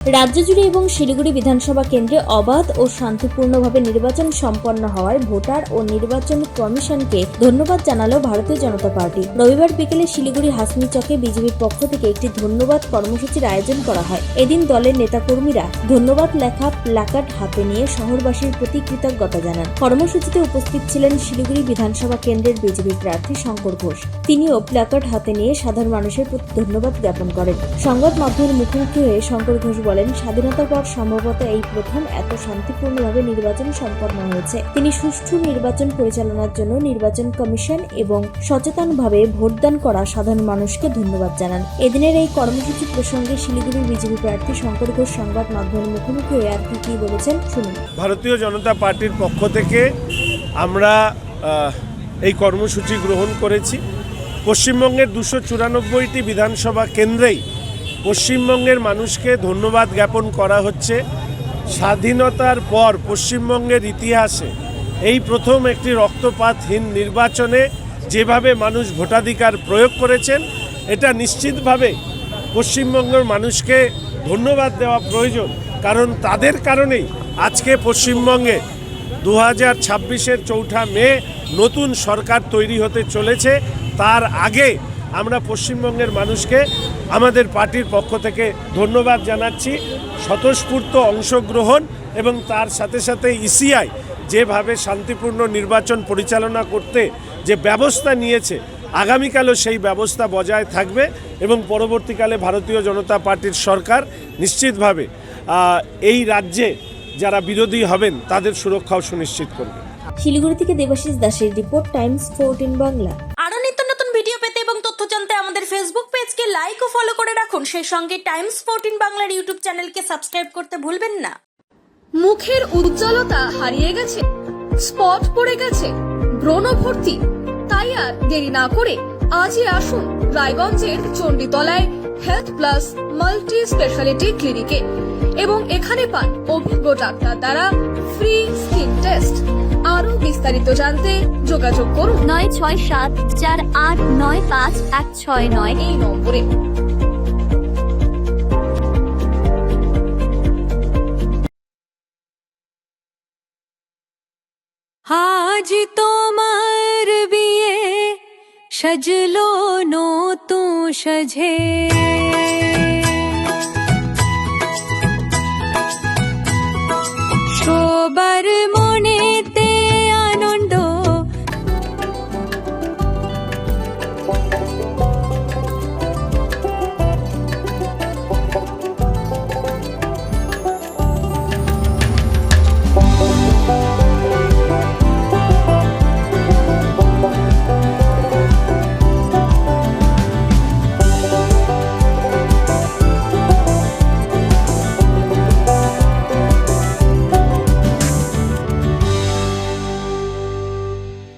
রাজ্য জুড়ে এবং শিলিগুড়ি বিধানসভা কেন্দ্রে অবাধ ও শান্তিপূর্ণভাবে নির্বাচন সম্পন্ন হওয়ায় ভোটার ও নির্বাচন কমিশনকে ধন্যবাদ জানালো ভারতীয় জনতা পার্টি। রবিবার বিকেলে শিলিগুড়ি হাসনি চকে বিজেপির পক্ষ থেকে একটি ধন্যবাদ কর্মসূচির আয়োজন করা হয়। এদিন দলের নেতাকর্মীরা ধন্যবাদ লেখা প্ল্যাকার্ড হাতে নিয়ে শহরবাসীর প্রতি কৃতজ্ঞতা জানান। কর্মসূচিতে উপস্থিত ছিলেন শিলিগুড়ি বিধানসভা কেন্দ্রের বিজেপি প্রার্থী শঙ্কর ঘোষ। তিনিও প্ল্যাকার্ড হাতে নিয়ে সাধারণ মানুষের প্রতি ধন্যবাদ জ্ঞাপন করেন। সংবাদ মাধ্যমের মুখোমুখি হয়ে শঙ্কর ঘোষ বলেন, স্বাধীনতার পর সম্ভবত এই প্রথম এত শান্তিপূর্ণভাবে নির্বাচন সম্পন্ন হয়েছে। তিনি সুষ্ঠু নির্বাচন পরিচালনার জন্য নির্বাচন কমিশন এবং সচেতনভাবে ভোটদান করা সাধারণ মানুষকে ধন্যবাদ জানান। এদিনের এই কর্মসূচি প্রসঙ্গে শিলিগুড়ির বিজেপি প্রার্থী শঙ্কর ঘোষ সংবাদ মাধ্যমের মুখোমুখি হয়ে আর কি বলেছেন শুনুন। ভারতীয় জনতা পার্টির পক্ষ থেকে আমরা এই কর্মসূচি গ্রহণ করেছি। পশ্চিমবঙ্গের 294টি বিধানসভা কেন্দ্রেই পশ্চিমবঙ্গের মানুষকে ধন্যবাদ জ্ঞাপন করা হচ্ছে। স্বাধীনতার পর পশ্চিমবঙ্গের ইতিহাসে এই প্রথম একটি রক্তপাতহীন নির্বাচনে যেভাবে মানুষ ভোটাধিকার প্রয়োগ করেছেন, এটা নিশ্চিতভাবে পশ্চিমবঙ্গের মানুষকে ধন্যবাদ দেওয়া প্রয়োজন। কারণ তাদের কারণেই আজকে পশ্চিমবঙ্গে 2026-এর 4 মে নতুন সরকার তৈরি হতে চলেছে। তার আগে আমরা পশ্চিমবঙ্গের মানুষকে আমাদের পার্টির পক্ষ থেকে ধন্যবাদ জানাচ্ছি। স্বতঃস্ফূর্ত অংশগ্রহণ এবং তার সাথে সাথে ইসিআই যেভাবে শান্তিপূর্ণ নির্বাচন পরিচালনা করতে যে ব্যবস্থা নিয়েছে, আগামীকালও সেই ব্যবস্থা বজায় থাকবে এবং পরবর্তীকালে ভারতীয় জনতা পার্টির সরকার নিশ্চিতভাবে এই রাজ্যে যারা বিরোধী হবেন তাদের সুরক্ষাও সুনিশ্চিত করবে। শিলিগুড়ি থেকে দেবাশিস দাসের রিপোর্ট, টাইমস 14 বাংলা। আরো নিত্য নতুন ভিডিও পেতে এবং তথ্য জানতে আমাদের ফেসবুক পেজকে লাইক ও ফলো করে রাখুন। সেই সঙ্গে টাইমস 14 বাংলার ইউটিউব চ্যানেলকে সাবস্ক্রাইব করতে ভুলবেন না। মুখের উজ্জ্বলতা হারিয়ে গেছে, স্পট পড়ে গেছে, ব্রণ ভর্তি, তাই আর দেরি না করে আজই আসুন রায়গঞ্জের চণ্ডীতলায় হেলথ প্লাস মাল্টি স্পেশালিটি ক্লিনিকে এবং এখানে পান অভিজ্ঞ ডাক্তার দ্বারা ফ্রি স্কিন টেস্ট। আরো বিস্তারিত জানতে যোগাযোগ করুন 9674895169 এই নম্বরে। আজ তোমার বিয়ে সাজলো নতুন সাজে।